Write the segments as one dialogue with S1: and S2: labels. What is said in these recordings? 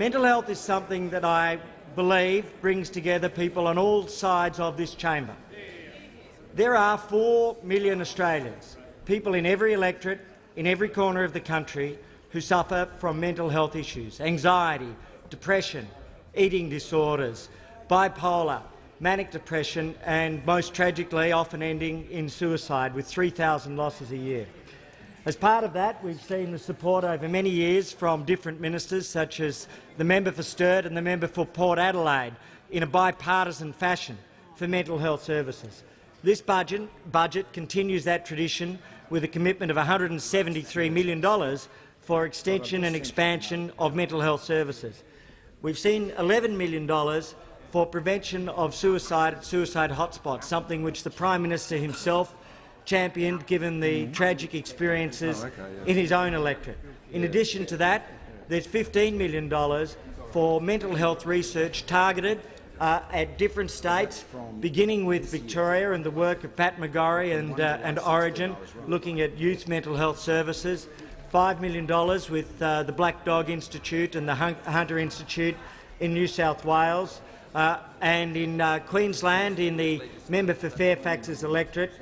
S1: Mental health is something that I believe brings together people on all sides of this chamber. There are 4 million Australians, people in every electorate, in every corner of the country, who suffer from mental health issues: anxiety, depression, eating disorders, bipolar, manic depression, and most tragically often ending in suicide, with 3,000 losses a year. As part of that, we've seen the support over many years from different ministers, such as the member for Sturt and the member for Port Adelaide, in a bipartisan fashion for mental health services. This budget continues that tradition with a commitment of $173 million for extension and expansion of mental health services. We've seen $11 million for prevention of suicide at suicide hotspots, something which the Prime Minister himself championed, given the tragic experiences in his own electorate. In addition to that, there's $15 million for mental health research targeted at different states, beginning with Victoria and the work of Pat McGorry and Origin, looking at youth mental health services, $5 million with the Black Dog Institute and the Hunter Institute in New South Wales, and in Queensland, in the member for Fairfax's electorate,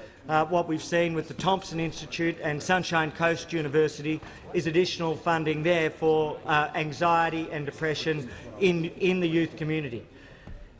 S1: what we've seen with the Thompson Institute and Sunshine Coast University is additional funding there for anxiety and depression in the youth community.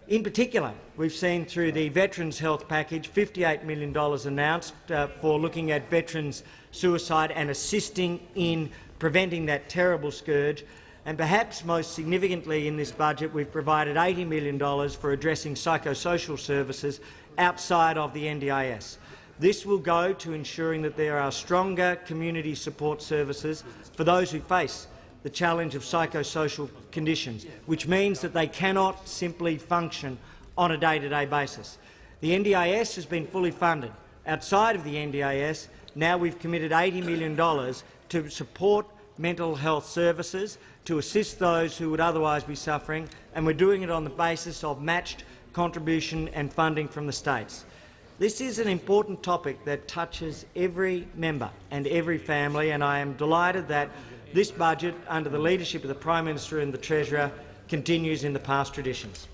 S1: In particular, we've seen through the Veterans Health Package $58 million announced for looking at veterans' suicide and assisting in preventing that terrible scourge. And perhaps most significantly in this budget, we've provided $80 million for addressing psychosocial services outside of the NDIS. This will go to ensuring that there are stronger community support services for those who face the challenge of psychosocial conditions, which means that they cannot simply function on a day-to-day basis. The NDIS has been fully funded. Outside of the NDIS, now we've committed $80 million to support mental health services, to assist those who would otherwise be suffering, and we're doing it on the basis of matched contribution and funding from the states. This is an important topic that touches every member and every family, and I am delighted that this budget, under the leadership of the Prime Minister and the Treasurer, continues in the past traditions.